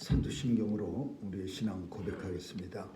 사도신경으로 우리의 신앙 고백하겠습니다.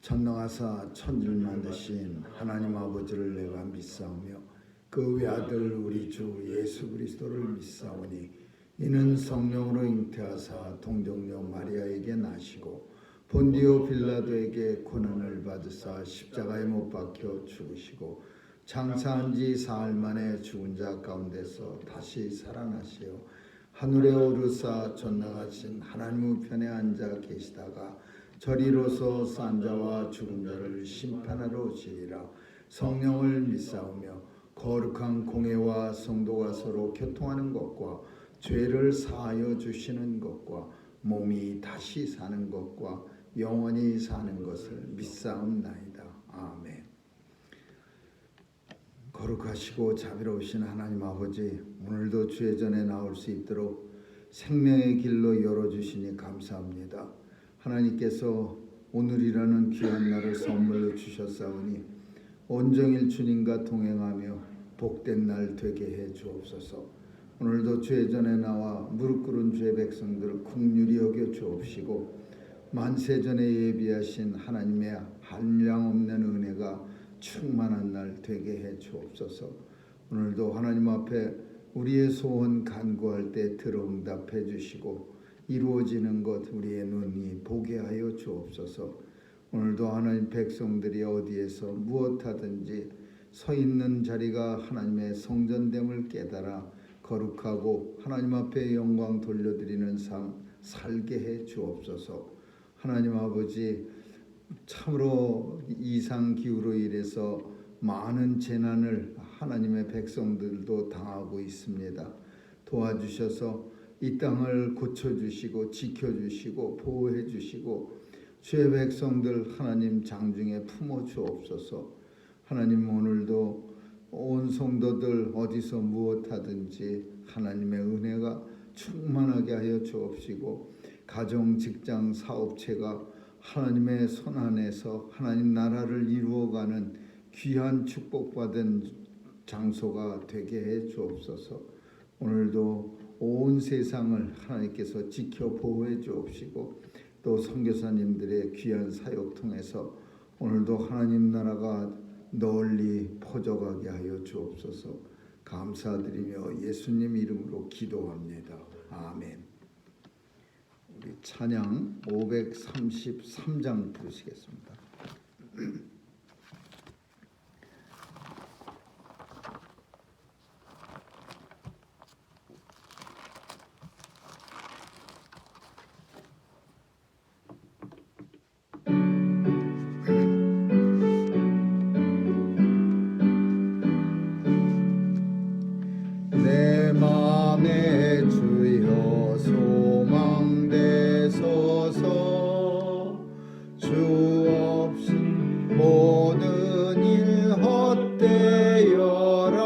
전능하사 천지를 만드신 하나님 아버지를 내가 믿사오며 그 외아들 우리 주 예수 그리스도를 믿사오니 이는 성령으로 잉태하사 동정녀 마리아에게 나시고 본디오 빌라도에게 고난을 받으사 십자가에 못 박혀 죽으시고 장사한 지 사흘 만에 죽은 자 가운데서 다시 살아나시어 하늘에 오르사 전능하신 하나님 우편에 앉아 계시다가 저리로서 산 자와 죽은 자를 심판하러 오시리라. 성령을 믿사오며 거룩한 공회와 성도가 서로 교통하는 것과 죄를 사하여 주시는 것과 몸이 다시 사는 것과 영원히 사는 것을 믿사옵나이다. 아멘. 거룩하시고 자비로우신 하나님 아버지, 오늘도 주의 전에 나올 수 있도록 생명의 길로 열어주시니 감사합니다. 하나님께서 오늘이라는 귀한 날을 선물로 주셨사오니 온종일 주님과 동행하며 복된 날 되게 해 주옵소서. 오늘도 주의 전에 나와 무릎 꿇은 주의 백성들을 긍휼히 여겨 주옵시고 만세전에 예비하신 하나님의 한량없는 은혜가 충만한 날 되게 해 주옵소서. 오늘도 하나님 앞에 우리의 소원 간구할 때 들어응답해 주시고 이루어지는 것 우리의 눈이 보게 하여 주옵소서. 오늘도 하나님 백성들이 어디에서 무엇하든지 서 있는 자리가 하나님의 성전됨을 깨달아 거룩하고 하나님 앞에 영광 돌려드리는 삶 살게 해 주옵소서. 하나님 아버지, 참으로 이상기후로 인해서 많은 재난을 하나님의 백성들도 당하고 있습니다. 도와주셔서 이 땅을 고쳐주시고 지켜주시고 보호해주시고 주의 백성들 하나님 장중에 품어주옵소서. 하나님, 오늘도 온 성도들 어디서 무엇하든지 하나님의 은혜가 충만하게 하여 주옵시고 가정, 직장, 사업체가 하나님의 손 안에서 하나님 나라를 이루어가는 귀한 축복받은 장소가 되게 해 주옵소서. 오늘도 온 세상을 하나님께서 지켜 보호해 주옵시고 또 선교사님들의 귀한 사역 통해서 오늘도 하나님 나라가 널리 퍼져가게 하여 주옵소서. 감사드리며 예수님 이름으로 기도합니다. 아멘. 우리 찬양 533장 부르시겠습니다. 내 맘에 주여 소망되소서. 주 없이 모든 일 헛되어라.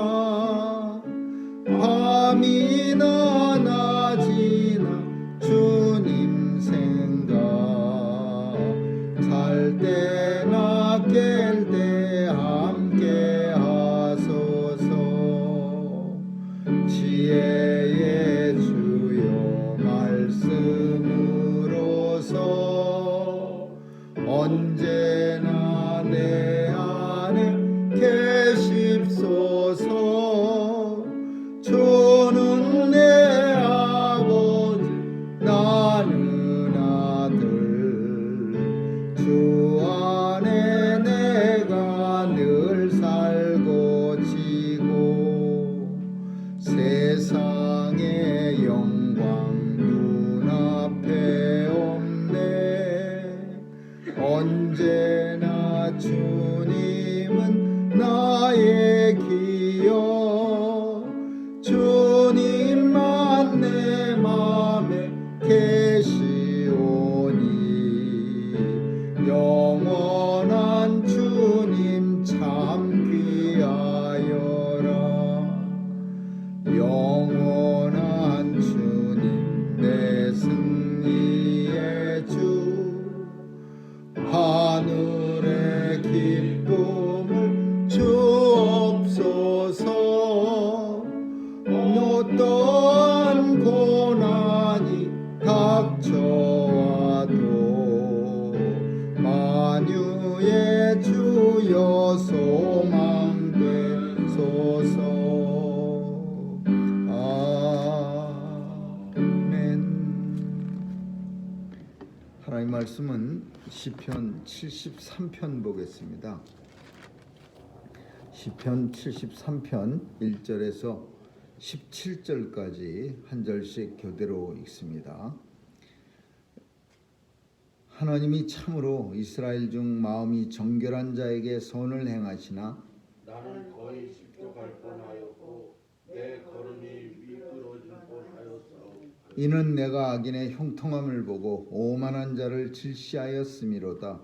밤이나 낮이나 주님 생각, 잘 때나 깰 때 함께 하소서. 지혜의 주여 말씀으로서 언제나 내 안에 계십소서. 주는 내 아버지 나는 아들, 주 안에 내가 늘 살고 지고 세상의 영광 눈앞에 없네. 언제나 주님은 나의 기여. 주님만 내 맘에 계시오니 영원한 주님 참 귀하여라. 영원한 주님 내 승리의 주, 하늘의 기쁨을 주옵소서. 어떠한 고난이 닥쳐와 하나님 말씀은 시편 73편 보겠습니다. 시편 73편 1절에서 17절까지 한 절씩 교대로 읽습니다. 하나님이 참으로 이스라엘 중 마음이 정결한 자에게 선을 행하시나 나는 거의 십족할 뻔하였고 내 걸음이 미끄러질 뻔하였사오니 이는 내가 악인의 형통함을 보고 오만한 자를 질시하였음이로다.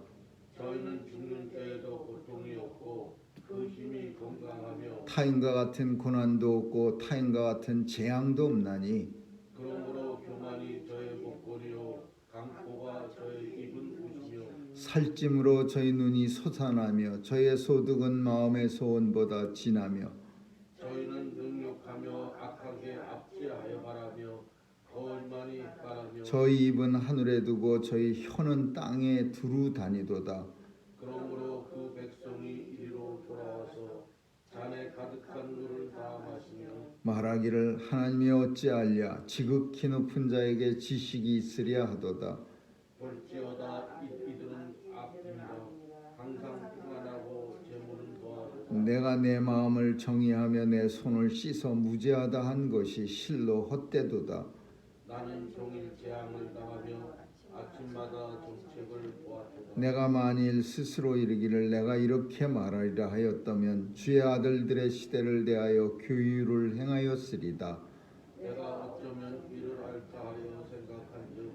저희는 죽는 때에도 고통이 없고 그 힘이 건강하며 타인과 같은 고난도 없고 타인과 같은 재앙도 없나니 그러므로 교만이 저의 목걸이요 강포가 저의 입은 옷이며 살찜으로 저희 눈이 솟아나며 저의 소득은 마음의 소원보다 진하며 저희는 능욕하며 악하게 압제하여 바라며 거울만이 바라며 저희 입은 하늘에 두고 저희 혀는 땅에 두루 다니도다. 그러므로 그 백성이 이리로 돌아와서 잔에 가득한 물을 다 마시며 말하기를 하나님이 어찌하랴 지극히 높은 자에게 지식이 있으랴 하도다. 볼지어다 이들은 아픕니다. 항상 평안하고 재물은 더하도다. 내가 내 마음을 정의하며 내 손을 씻어 무죄하다 한 것이 실로 헛되도다. 나는 종일 재앙을 당하며 아침마다 정책을 보았도다. 내가 만일 스스로 이르기를 내가 이렇게 말하리라 하였다면 주의 아들들의 시대를 대하여 교유를 행하였으리다. 내가 어쩌면 이를 알까 하여 생각한즉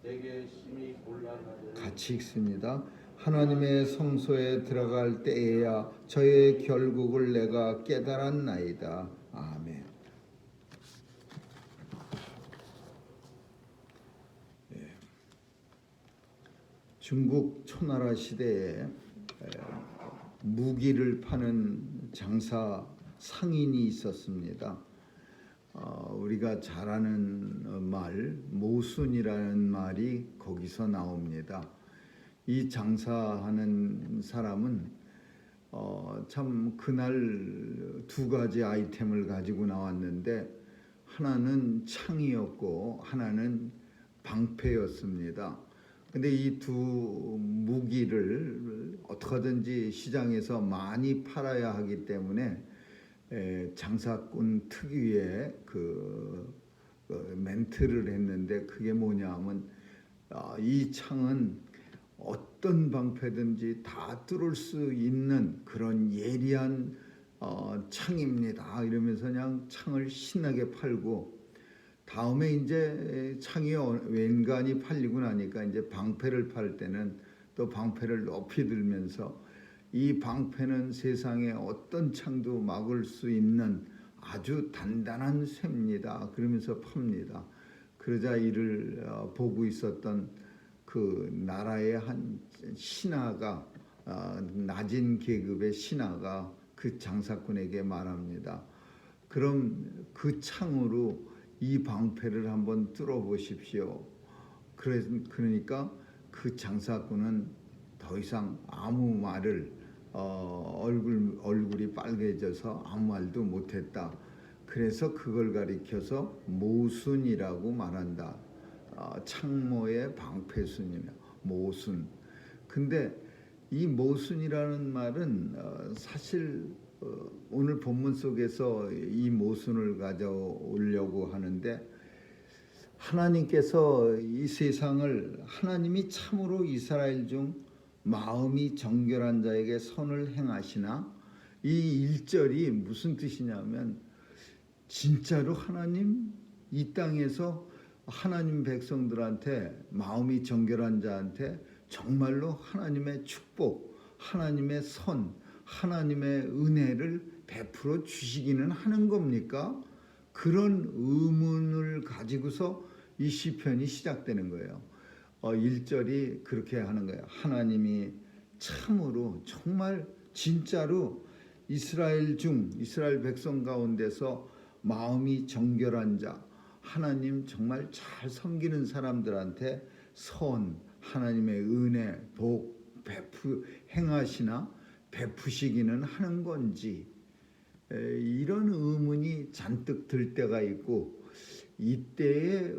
내게 심히 곤란하도다. 같이 읽습니다. 하나님의 성소에 들어갈 때에야 저의 결국을 내가 깨달았나이다. 아멘. 중국 초나라 시대에 무기를 파는 장사 상인이 있었습니다. 우리가 잘 아는 말 모순이라는 말이 거기서 나옵니다. 이 장사하는 사람은 참 그날 두 가지 아이템을 가지고 나왔는데 하나는 창이었고 하나는 방패였습니다. 근데 이 두 무기를 어떻게든지 시장에서 많이 팔아야 하기 때문에 장사꾼 특유의 그 멘트를 했는데 그게 뭐냐면 이 창은 어떤 방패든지 다 뚫을 수 있는 그런 예리한 창입니다. 이러면서 그냥 창을 신나게 팔고 다음에 이제 창이 웬간히 팔리고 나니까 이제 방패를 팔 때는 또 방패를 높이 들면서 이 방패는 세상에 어떤 창도 막을 수 있는 아주 단단한 쇠입니다. 그러면서 팝니다. 그러자 이를 보고 있었던 그 나라의 한 신하가 낮은 계급의 신하가 그 장사꾼에게 말합니다. 그럼 그 창으로 이 방패를 한번 뚫어 보십시오. 그러니까 그 장사꾼은 더 이상 아무 말을 얼굴이 빨개져서 아무 말도 못했다. 그래서 그걸 가리켜서 모순이라고 말한다. 창모의 방패순이며 모순. 근데 이 모순이라는 말은 사실 오늘 본문 속에서 이 모순을 가져오려고 하는데 하나님께서 이 세상을 하나님이 참으로 이스라엘 중 마음이 정결한 자에게 선을 행하시나 이 1절이 무슨 뜻이냐면 진짜로 하나님 이 땅에서 하나님 백성들한테 마음이 정결한 자한테 정말로 하나님의 축복, 하나님의 선, 하나님의 은혜를 베풀어 주시기는 하는 겁니까? 그런 의문을 가지고서 이 시편이 시작되는 거예요. 1절이 그렇게 하는 거예요. 하나님이 참으로 정말 진짜로 이스라엘 백성 가운데서 마음이 정결한 자, 하나님 정말 잘 섬기는 사람들한테 선, 하나님의 은혜, 복, 행하시나 베푸시기는 하는 건지 이런 의문이 잔뜩 들 때가 있고 이때에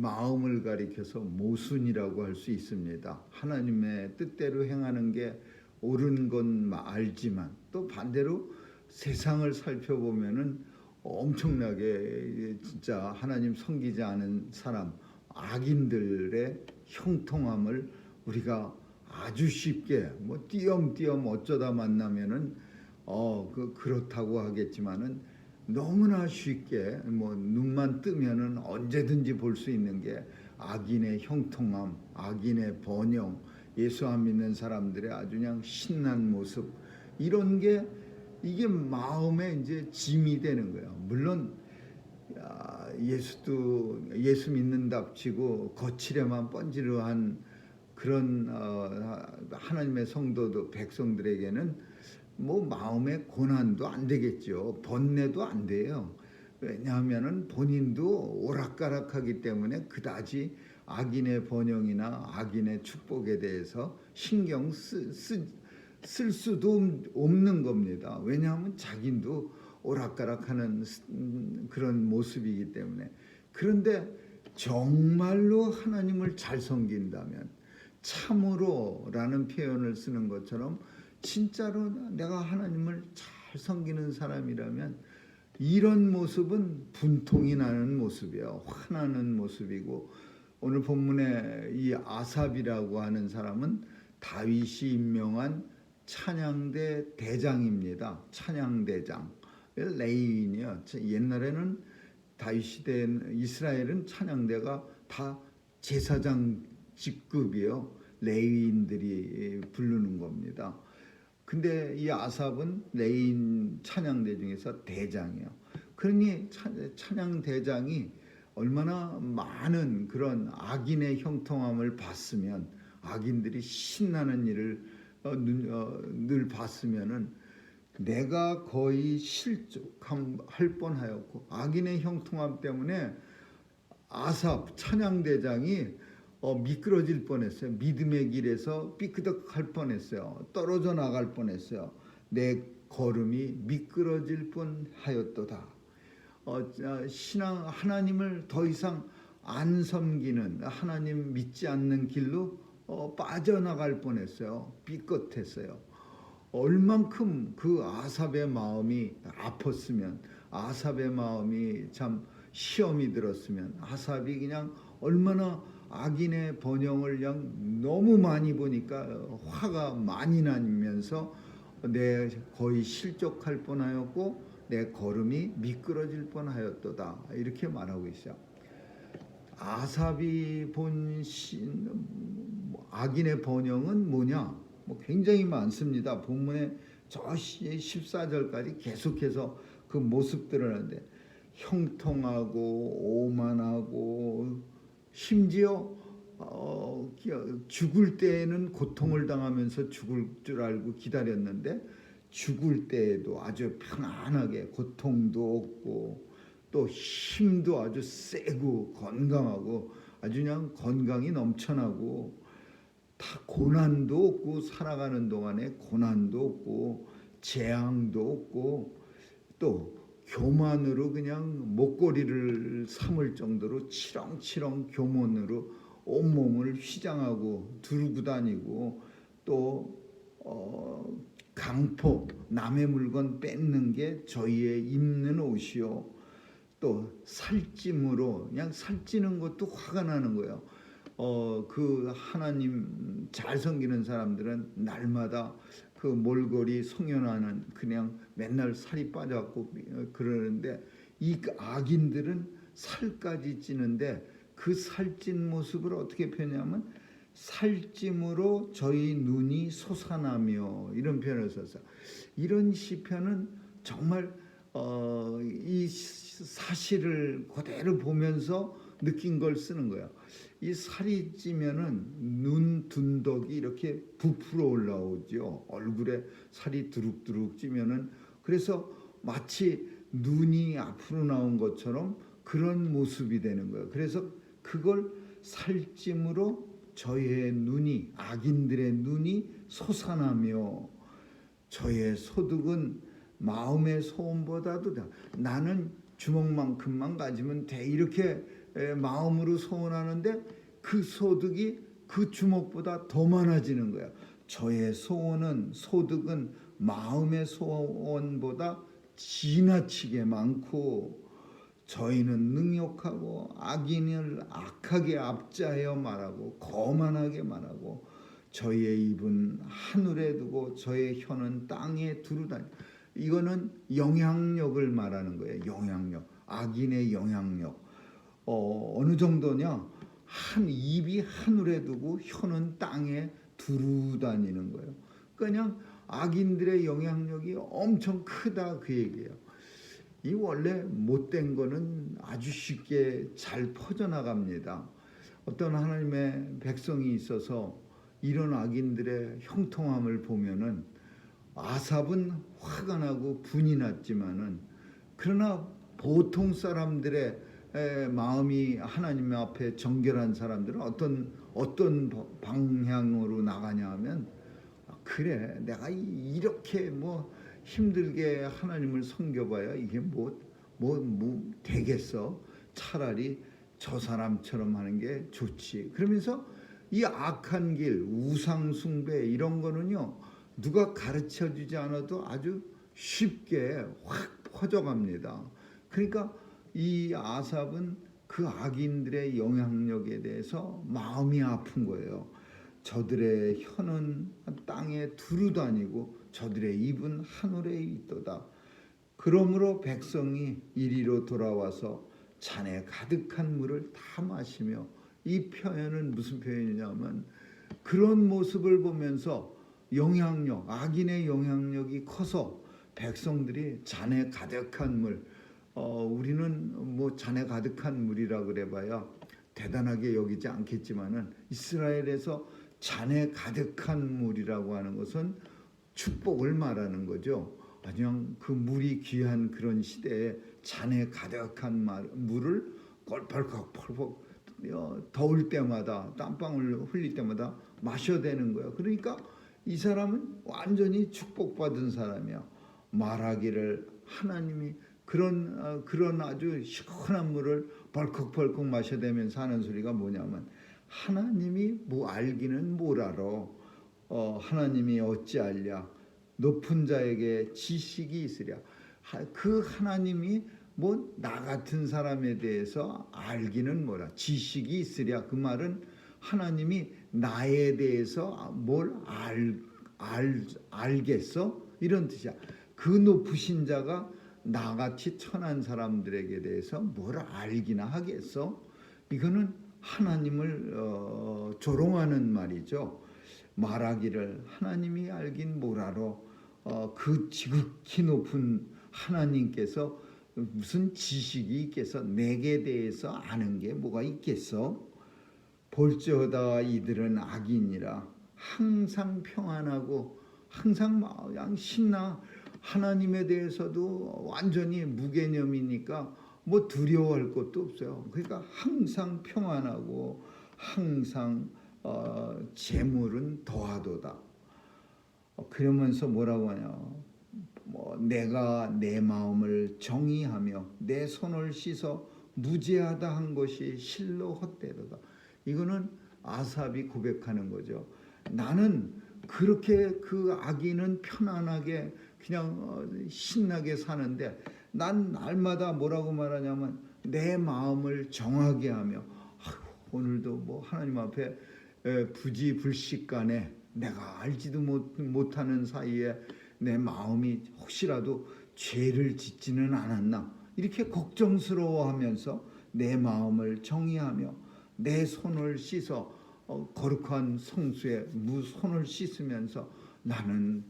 마음을 가리켜서 모순이라고 할 수 있습니다. 하나님의 뜻대로 행하는 게 옳은 건 알지만 또 반대로 세상을 살펴보면은 엄청나게 진짜 하나님 섬기지 않은 사람, 악인들의 형통함을 우리가 아주 쉽게 뭐 띄엄띄엄 어쩌다 만나면은 그렇다고 하겠지만은 너무나 쉽게 뭐 눈만 뜨면은 언제든지 볼 수 있는 게 악인의 형통함, 악인의 번영, 예수 안 믿는 사람들의 아주 그냥 신난 모습, 이런 게 이게 마음에 이제 짐이 되는 거예요. 물론 예수 믿는답치고 거칠에만 번지르한 그런 하나님의 성도도 백성들에게는 뭐 마음의 고난도 안 되겠죠. 번뇌도 안 돼요. 왜냐하면은 본인도 오락가락하기 때문에 그다지 악인의 번영이나 악인의 축복에 대해서 신경 쓸 수도 없는 겁니다. 왜냐하면 자기도 오락가락하는 그런 모습이기 때문에. 그런데 정말로 하나님을 잘 섬긴다면, 참으로라는 표현을 쓰는 것처럼 진짜로 내가 하나님을 잘 섬기는 사람이라면 이런 모습은 분통이 나는 모습이에요. 화나는 모습이고, 오늘 본문에 이 아삽이라고 하는 사람은 다윗이 임명한 찬양대 대장입니다. 찬양대장, 레위인이요. 옛날에는 다윗 시대 이스라엘은 찬양대가 다 제사장 직급이에요. 레위인들이 부르는 겁니다. 근데 이 아삽은 레위인 찬양대 중에서 대장이에요. 그러니 찬양 대장이 얼마나 많은 그런 악인의 형통함을 봤으면, 악인들이 신나는 일을 늘 봤으면은 내가 거의 실족할 뻔하였고, 악인의 형통함 때문에 아삽 찬양대장이 미끄러질 뻔했어요. 믿음의 길에서 삐끄덕할 뻔했어요. 떨어져 나갈 뻔했어요. 내 걸음이 미끄러질 뻔하였도다. 신앙 하나님을 더 이상 안 섬기는, 하나님 믿지 않는 길로 빠져나갈 뻔했어요. 삐끗했어요. 얼만큼 그 아삽의 마음이 아팠으면, 아삽의 마음이 참 시험이 들었으면, 아삽이 그냥 얼마나 악인의 번영을 그냥 너무 많이 보니까 화가 많이 나면서 내 거의 실족할 뻔하였고 내 걸음이 미끄러질 뻔하였도다, 이렇게 말하고 있어요. 아삽이 본 악인의 번영은 뭐냐? 뭐 굉장히 많습니다. 본문에 저 14절까지 계속해서 그 모습들을 하는데, 형통하고 오만하고 심지어 죽을 때에는 고통을 당하면서 죽을 줄 알고 기다렸는데 죽을 때에도 아주 편안하게 고통도 없고 또 힘도 아주 세고 건강하고 아주 그냥 건강이 넘쳐나고, 다 고난도 없고, 살아가는 동안에 고난도 없고 재앙도 없고, 또 교만으로 그냥 목걸이를 삼을 정도로 치렁치렁 교만으로 온몸을 휘장하고 두르고 다니고, 또 강포, 남의 물건 뺏는 게 저희의 입는 옷이요, 또 살찜으로 그냥 살찌는 것도 화가 나는 거예요. 그 하나님 잘 섬기는 사람들은 날마다 그 몰골이 송연하는, 그냥 맨날 살이 빠져갖고 그러는데, 이 악인들은 살까지 찌는데 그 살찐 모습을 어떻게 표현하냐면 살찜으로 저희 눈이 솟아나며, 이런 표현을 썼어요. 이런 시편은 정말 이 사실을 그대로 보면서 느낀 걸 쓰는 거예요. 이 살이 찌면은 눈 둔덕이 이렇게 부풀어 올라오죠. 얼굴에 살이 두룩두룩 찌면은, 그래서 마치 눈이 앞으로 나온 것처럼 그런 모습이 되는 거예요. 그래서 그걸 살찜으로 저의 눈이, 악인들의 눈이 솟아나며, 저의 소득은 마음의 소원보다도 나는 주먹만큼만 가지면 돼, 이렇게 마음으로 소원하는데 그 소득이 그 주먹보다 더 많아지는 거야. 저의 소득은 마음의 소원보다 지나치게 많고 저희는 능욕하고 악인을 악하게 압제하여 말하고 거만하게 말하고 저희의 입은 하늘에 두고 저의 혀는 땅에 두루다니. 이거는 영향력을 말하는 거예요. 영향력, 악인의 영향력. 어느 정도냐? 입이 하늘에 두고 혀는 땅에 두루다니는 거예요. 그냥 악인들의 영향력이 엄청 크다 그 얘기예요. 이 원래 못된 거는 아주 쉽게 잘 퍼져나갑니다. 어떤 하나님의 백성이 있어서 이런 악인들의 형통함을 보면은 아삽은 화가 나고 분이 났지만은 그러나 보통 사람들의 마음이 하나님 앞에 정결한 사람들은 어떤 방향으로 나가냐 하면 그래 내가 이렇게 힘들게 하나님을 섬겨봐야 이게 뭐 되겠어. 차라리 저 사람처럼 하는 게 좋지. 그러면서 이 악한 길, 우상 숭배 이런 거는요 누가 가르쳐주지 않아도 아주 쉽게 확 퍼져갑니다. 그러니까 이 아삽은 그 악인들의 영향력에 대해서 마음이 아픈 거예요. 저들의 혀는 땅에 두루다니고 저들의 입은 하늘에 있도다. 그러므로 백성이 이리로 돌아와서 잔에 가득한 물을 다 마시며, 이 표현은 무슨 표현이냐면 그런 모습을 보면서 영향력, 악인의 영향력이 커서 백성들이 잔에 가득한 물, 우리는 잔에 가득한 물이라 그래봐야 대단하게 여기지 않겠지만은 이스라엘에서 잔에 가득한 물이라고 하는 것은 축복을 말하는 거죠. 그냥 그 물이 귀한 그런 시대에 잔에 가득한 물을 펄펄펄펄 더울 때마다 땀방울 흘릴 때마다 마셔야 되는 거예요. 그러니까 이 사람은 완전히 축복받은 사람이야. 말하기를 하나님이 그런 아주 시원한 물을 벌컥벌컥 마셔야 되면서 하는 소리가 뭐냐면 하나님이 알기는 뭘 알아. 하나님이 어찌 알랴. 높은 자에게 지식이 있으랴. 그 하나님이 나 같은 사람에 대해서 알기는 뭐라. 지식이 있으랴. 그 말은 하나님이 나에 대해서 뭘 알겠어? 이런 뜻이야. 그 높으신 자가 나같이 천한 사람들에게 대해서 뭘 알기나 하겠어? 이거는 하나님을 조롱하는 말이죠. 말하기를 하나님이 알긴 뭘 알아. 그 지극히 높은 하나님께서 무슨 지식이 있겠어? 내게 대해서 아는 게 뭐가 있겠어? 볼지어다 이들은 악인이라 항상 평안하고 항상 그냥 신나. 하나님에 대해서도 완전히 무개념이니까 두려워할 것도 없어요. 그러니까 항상 평안하고 항상 재물은 더하도다. 그러면서 뭐라고 하냐? 내가 내 마음을 정의하며 내 손을 씻어 무죄하다 한 것이 실로 헛되도다. 이거는 아삽이 고백하는 거죠. 나는 그렇게 그 악인은 편안하게 그냥 신나게 사는데 난 날마다 뭐라고 말하냐면 내 마음을 정하게 하며 오늘도 하나님 앞에 부지불식간에 내가 알지도 못하는 사이에 내 마음이 혹시라도 죄를 짓지는 않았나 이렇게 걱정스러워하면서 내 마음을 정의하며 내 손을 씻어 거룩한 성수에 손을 씻으면서 나는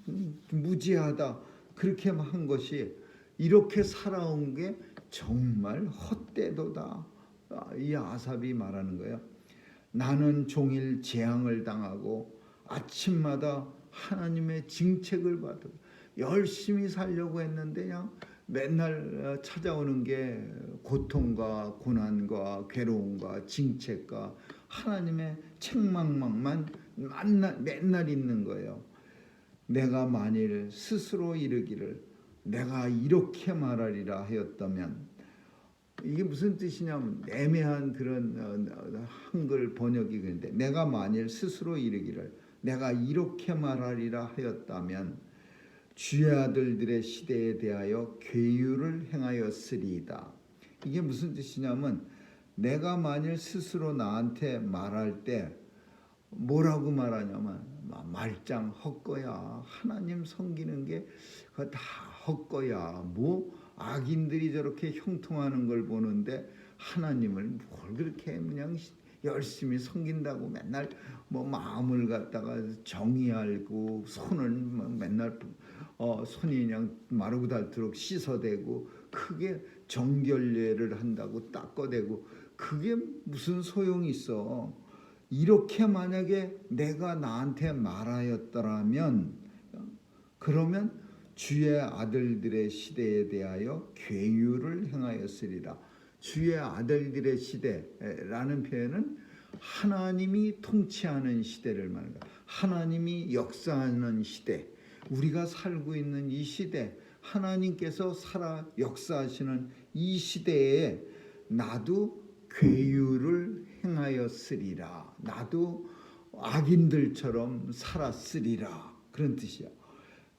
무지하다 그렇게 한 것이 이렇게 살아온 게 정말 헛되도다. 이 아삽이 말하는 거예요. 나는 종일 재앙을 당하고 아침마다 하나님의 징책을 받아 열심히 살려고 했는데 그냥 맨날 찾아오는 게 고통과 고난과 괴로움과 징책과 하나님의 책망만 맨날 있는 거예요. 내가 만일 스스로 이르기를 내가 이렇게 말하리라 하였다면 이게 무슨 뜻이냐면 애매한 그런 한글 번역이 그런데 내가 만일 스스로 이르기를 내가 이렇게 말하리라 하였다면 주의 아들들의 시대에 대하여 괴유를 행하였으리이다. 이게 무슨 뜻이냐면 내가 만일 스스로 나한테 말할 때 뭐라고 말하냐면 말짱 헛거야. 하나님 섬기는 게 그거 다 헛거야. 뭐 악인들이 저렇게 형통하는 걸 보는데 하나님을 뭘 그렇게 그냥 열심히 섬긴다고 맨날 뭐 마음을 갖다가 정의하고 손을 맨날 손이 그냥 마르고 닳도록 씻어대고 크게 정결례를 한다고 닦아대고 그게 무슨 소용이 있어. 이렇게 만약에 내가 나한테 말하였더라면 그러면 주의 아들들의 시대에 대하여 괴유를 행하였으리라. 주의 아들들의 시대라는 표현은 하나님이 통치하는 시대를 말합니다. 하나님이 역사하는 시대, 우리가 살고 있는 이 시대, 하나님께서 살아 역사하시는 이 시대에 나도 괴유를 행하였으리라. 나도 악인들처럼 살았으리라. 그런 뜻이야.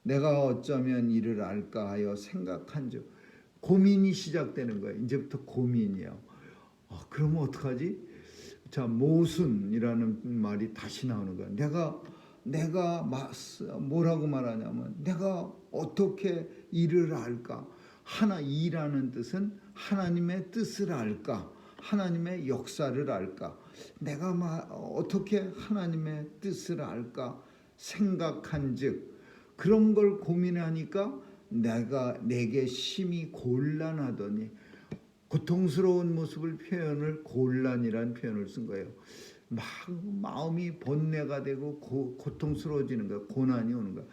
내가 어쩌면 이를 알까 하여 생각한 즉 고민이 시작되는 거예요. 이제부터 고민이야. 그러면 어떡하지? 자, 모순이라는 말이 다시 나오는 거야. 내가 뭐라고 말하냐면 내가 어떻게 이를 알까? 이라는 뜻은 하나님의 뜻을 알까? 하나님의 역사를 알까? 내가 어떻게 하나님의 뜻을 알까? 생각한즉 그런 걸 고민하니까 내게 심히 곤란하더니 고통스러운 모습을 표현을 곤란이라는 표현을 쓴 거예요. 막 마음이 번뇌가 되고 고통스러워지는 거야. 고난이 오는 거야.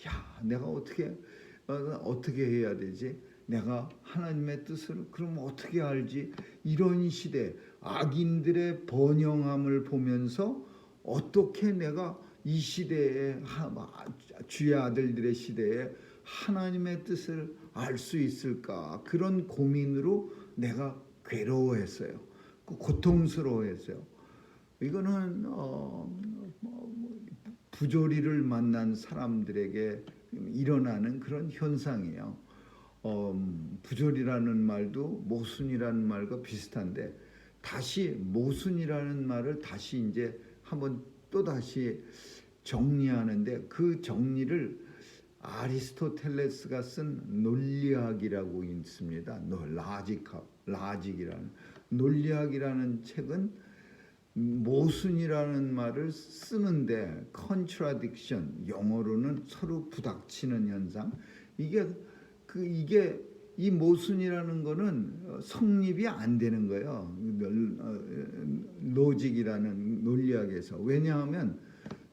야, 내가 어떻게 해야 되지? 내가 하나님의 뜻을 그럼 어떻게 알지? 이런 시대 악인들의 번영함을 보면서 어떻게 내가 이 시대에 주의 아들들의 시대에 하나님의 뜻을 알 수 있을까? 그런 고민으로 내가 괴로워했어요. 고통스러워했어요. 이거는 부조리를 만난 사람들에게 일어나는 그런 현상이에요. 부조리라는 말도 모순이라는 말과 비슷한데 다시 모순이라는 말을 다시 이제 한번 또 다시 정리하는데 그 정리를 아리스토텔레스가 쓴 논리학이라고 있습니다. 라직이라는 논리학이라는 책은 모순이라는 말을 쓰는데 contradiction, 영어로는 서로 부닥치는 현상. 이게 이 모순이라는 거는 성립이 안 되는 거예요. 로직이라는 논리학에서. 왜냐하면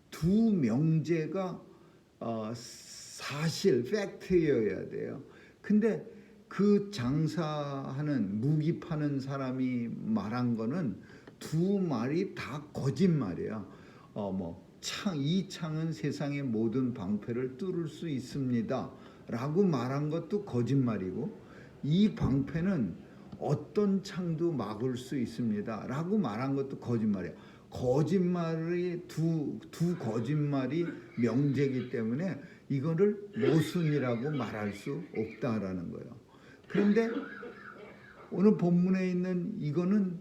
두 명제가 사실 팩트여야 돼요. 근데 그 장사하는 무기 파는 사람이 말한 거는 두 말이 다 거짓말이에요. 이 창은 세상의 모든 방패를 뚫을 수 있습니다. 라고 말한 것도 거짓말이고 이 방패는 어떤 창도 막을 수 있습니다. 라고 말한 것도 거짓말이에요. 거짓말이 두 거짓말이 명제이기 때문에 이거를 모순이라고 말할 수 없다라는 거예요. 그런데 오늘 본문에 있는 이거는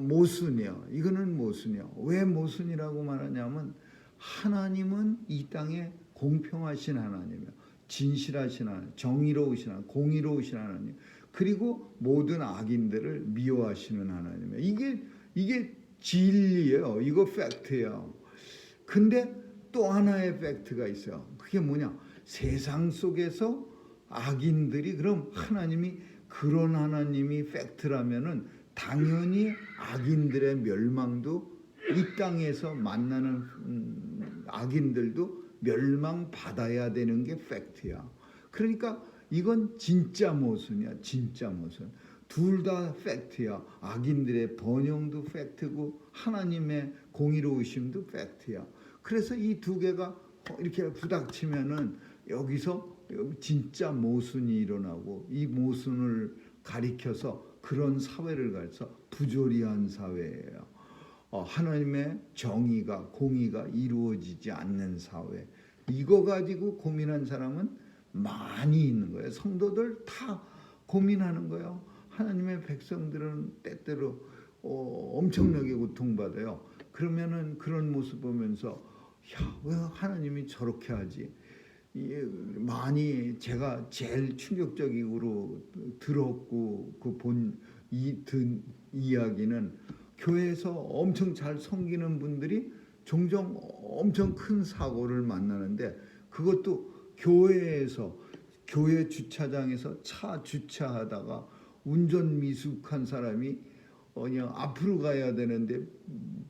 모순이에요. 이거는 모순이에요. 왜 모순이라고 말하냐면 하나님은 이 땅에 공평하신 하나님이에요. 진실하신 하나님, 정의로우신 하나님, 공의로우신 하나님, 그리고 모든 악인들을 미워하시는 하나님이에요. 이게 진리예요. 이거 팩트예요. 근데 또 하나의 팩트가 있어요. 그게 뭐냐? 세상 속에서 악인들이 그럼 그런 하나님이 팩트라면은 당연히 악인들의 멸망도 이 땅에서 만나는 악인들도 멸망받아야 되는 게 팩트야. 그러니까 이건 진짜 모순이야. 진짜 모순. 둘 다 팩트야. 악인들의 번영도 팩트고 하나님의 공의로우심도 팩트야. 그래서 이 두 개가 이렇게 부닥치면은 여기서 진짜 모순이 일어나고 이 모순을 가리켜서 그런 사회를 가서 부조리한 사회예요. 하나님의 정의가 공의가 이루어지지 않는 사회. 이거 가지고 고민한 사람은 많이 있는 거예요. 성도들 다 고민하는 거예요. 하나님의 백성들은 때때로 엄청나게 고통받아요. 그러면은 그런 모습 보면서 야, 왜 하나님이 저렇게 하지? 많이 제가 제일 충격적으로 들었고 든 이야기는 교회에서 엄청 잘 섬기는 분들이 종종 엄청 큰 사고를 만나는데 그것도 교회에서 교회 주차장에서 차 주차하다가 운전 미숙한 사람이 그냥 앞으로 가야 되는데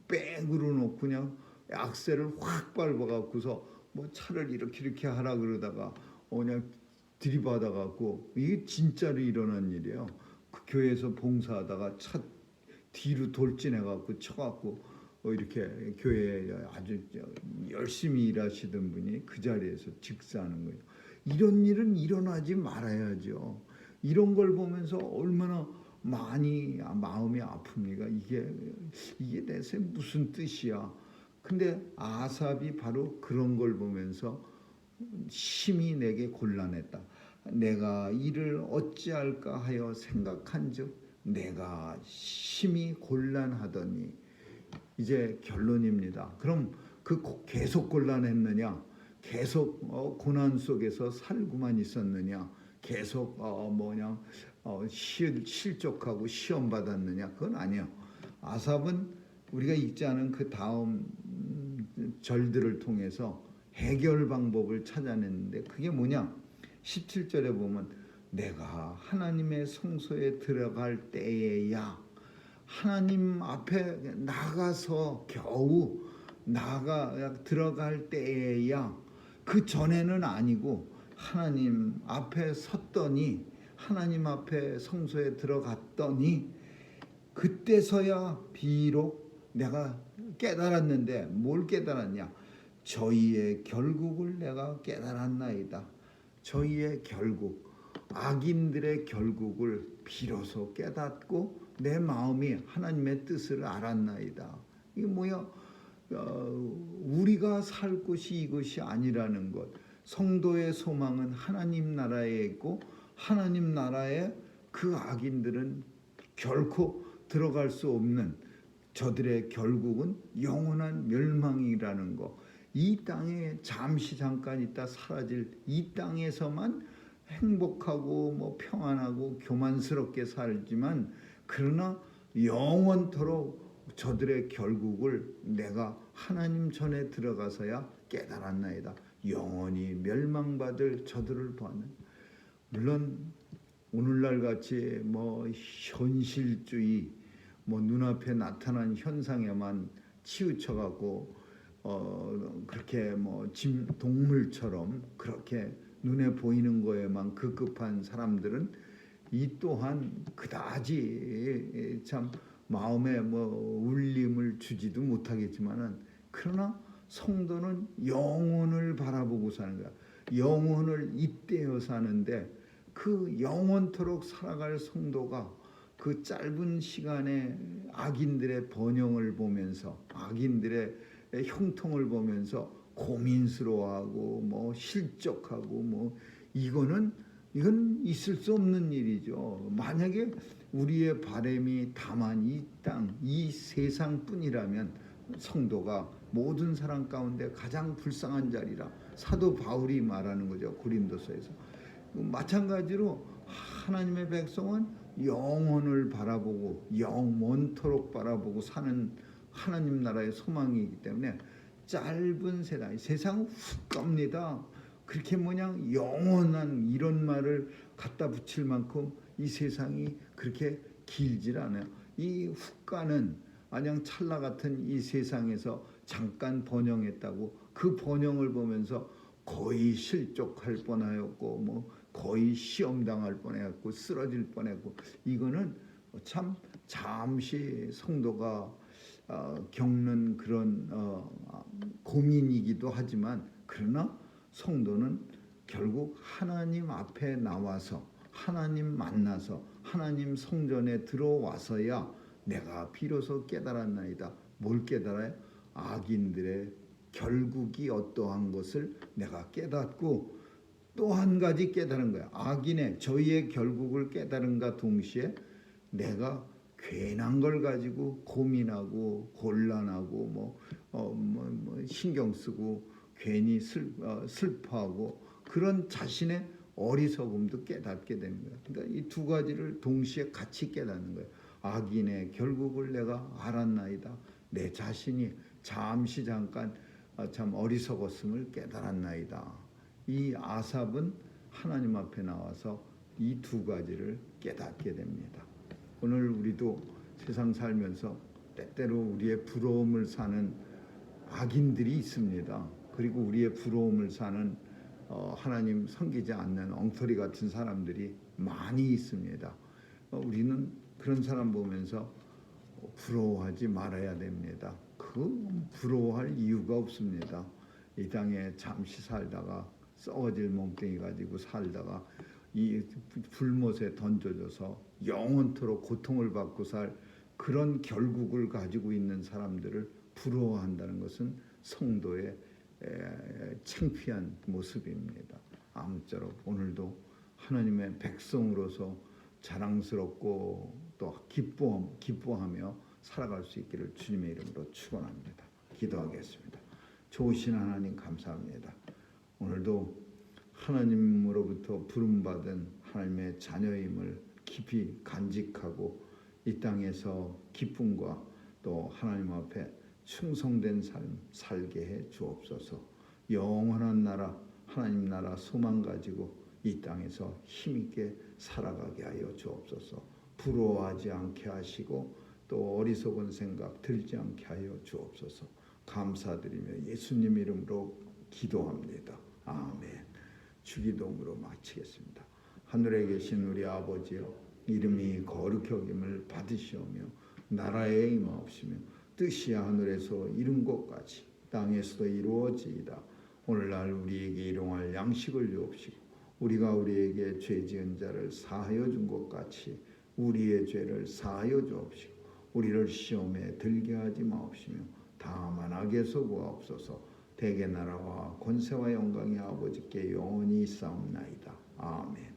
백으로 놓고 그냥 악셀을 확 밟아갖고서 뭐 차를 이렇게 하라 그러다가 그냥 들이받아갖고 이게 진짜로 일어난 일이에요. 그 교회에서 봉사하다가 차 뒤로 돌진해갖고 쳐갖고 이렇게 교회에 아주 열심히 일하시던 분이 그 자리에서 직사하는 거예요. 이런 일은 일어나지 말아야죠. 이런 걸 보면서 얼마나 많이 마음이 아픕니까? 이게 대체 무슨 뜻이야? 근데 아삽이 바로 그런 걸 보면서 심히 내게 곤란했다. 내가 이를 어찌할까 하여 생각한즉 내가 심히 곤란하더니 이제 결론입니다. 그럼 계속 곤란했느냐? 계속 고난 속에서 살고만 있었느냐? 계속 실족하고 시험 받았느냐? 그건 아니에요. 아삽은 우리가 읽지 않은 그 다음 절들을 통해서 해결 방법을 찾아냈는데 그게 뭐냐? 17절에 보면 내가 하나님의 성소에 들어갈 때에야 하나님 앞에 나가서 겨우 들어갈 때에야 그 전에는 아니고 하나님 앞에 섰더니 하나님 앞에 성소에 들어갔더니 그때서야 비록 내가 깨달았는데 뭘 깨달았냐? 저희의 결국을 내가 깨달았나이다. 저희의 결국, 악인들의 결국을 비로소 깨닫고 내 마음이 하나님의 뜻을 알았나이다. 이게 뭐야? 우리가 살 곳이 이것이 아니라는 것. 성도의 소망은 하나님 나라에 있고 하나님 나라에 그 악인들은 결코 들어갈 수 없는 저들의 결국은 영원한 멸망이라는 것. 이 땅에 잠깐 있다 사라질 이 땅에서만 행복하고 평안하고 교만스럽게 살지만 그러나 영원토록 저들의 결국을 내가 하나님 전에 들어가서야 깨달았나이다. 영원히 멸망받을 저들을 보는. 물론 오늘날 같이 현실주의 눈앞에 나타난 현상에만 치우쳐갖고 그렇게 동물처럼 그렇게 눈에 보이는 거에만 급급한 사람들은 이 또한 그다지 참 마음에 울림을 주지도 못하겠지만은 그러나 성도는 영혼을 바라보고 사는 거야. 영혼을 잇대어 사는데 그 영원토록 살아갈 성도가 그 짧은 시간에 악인들의 번영을 보면서 악인들의 형통을 보면서 고민스러워하고 실족하고 이건 있을 수 없는 일이죠. 만약에 우리의 바람이 다만 이 땅, 이 세상뿐이라면 성도가 모든 사람 가운데 가장 불쌍한 자리라 사도 바울이 말하는 거죠. 고린도서에서. 마찬가지로 하나님의 백성은 영혼을 바라보고 영원토록 바라보고 사는 하나님 나라의 소망이기 때문에 짧은 세상은 훅 갑니다. 그렇게 영원한 이런 말을 갖다 붙일 만큼 이 세상이 그렇게 길질 않아요. 이 훅 가는 마냥 찰나 같은 이 세상에서 잠깐 번영했다고 그 번영을 보면서 거의 실족할 뻔하였고 거의 시험당할 뻔했고 쓰러질 뻔했고 이거는 참 잠시 성도가 겪는 그런 고민이기도 하지만 그러나 성도는 결국 하나님 앞에 나와서 하나님 만나서 하나님 성전에 들어와서야 내가 비로소 깨달았나이다. 뭘 깨달아요? 악인들의 결국이 어떠한 것을 내가 깨닫고 또 한 가지 깨달은 거야. 악인의 저희의 결국을 깨달은가 동시에 내가 괜한 걸 가지고 고민하고 곤란하고 신경 쓰고 괜히 슬퍼하고 그런 자신의 어리석음도 깨닫게 되는 거야. 그러니까 이 두 가지를 동시에 같이 깨닫는 거예요. 악인의 결국을 내가 알았나이다. 내 자신이 잠깐 참 어리석었음을 깨달았나이다. 이 아삽은 하나님 앞에 나와서 이 두 가지를 깨닫게 됩니다. 오늘 우리도 세상 살면서 때때로 우리의 부러움을 사는 악인들이 있습니다. 그리고 우리의 부러움을 사는 하나님 섬기지 않는 엉터리 같은 사람들이 많이 있습니다. 우리는 그런 사람 보면서 부러워하지 말아야 됩니다. 그 부러워할 이유가 없습니다. 이 땅에 잠시 살다가 썩어질 몸뚱이 가지고 살다가 이 불못에 던져져서 영원토록 고통을 받고 살 그런 결국을 가지고 있는 사람들을 부러워한다는 것은 성도의 창피한 모습입니다. 아무쪼록 오늘도 하나님의 백성으로서 자랑스럽고 또 기뻐하며 살아갈 수 있기를 주님의 이름으로 축원합니다. 기도하겠습니다. 좋으신 하나님 감사합니다. 오늘도 하나님으로부터 부름받은 하나님의 자녀임을 깊이 간직하고 이 땅에서 기쁨과 또 하나님 앞에 충성된 삶 살게 해 주옵소서. 영원한 나라 하나님 나라 소망 가지고 이 땅에서 힘있게 살아가게 하여 주옵소서. 부러워하지 않게 하시고 또 어리석은 생각 들지 않게 하여 주옵소서. 감사드리며 예수님 이름으로 기도합니다. 아멘. 주기도문으로 마치겠습니다. 하늘에 계신 우리 아버지여, 이름이 거룩히 여김을 받으시오며 나라에 임하옵시며 뜻이 하늘에서 이룬 것 같이 땅에서도 이루어지이다. 오늘날 우리에게 일용할 양식을 주옵시고 우리가 우리에게 죄 지은 자를 사하여 준 것 같이 우리의 죄를 사하여 주옵시고 우리를 시험에 들게 하지 마옵시며 다만 악에서 구하옵소서. 대개 나라와 권세와 영광이 아버지께 영원히 있사옵나이다. 아멘.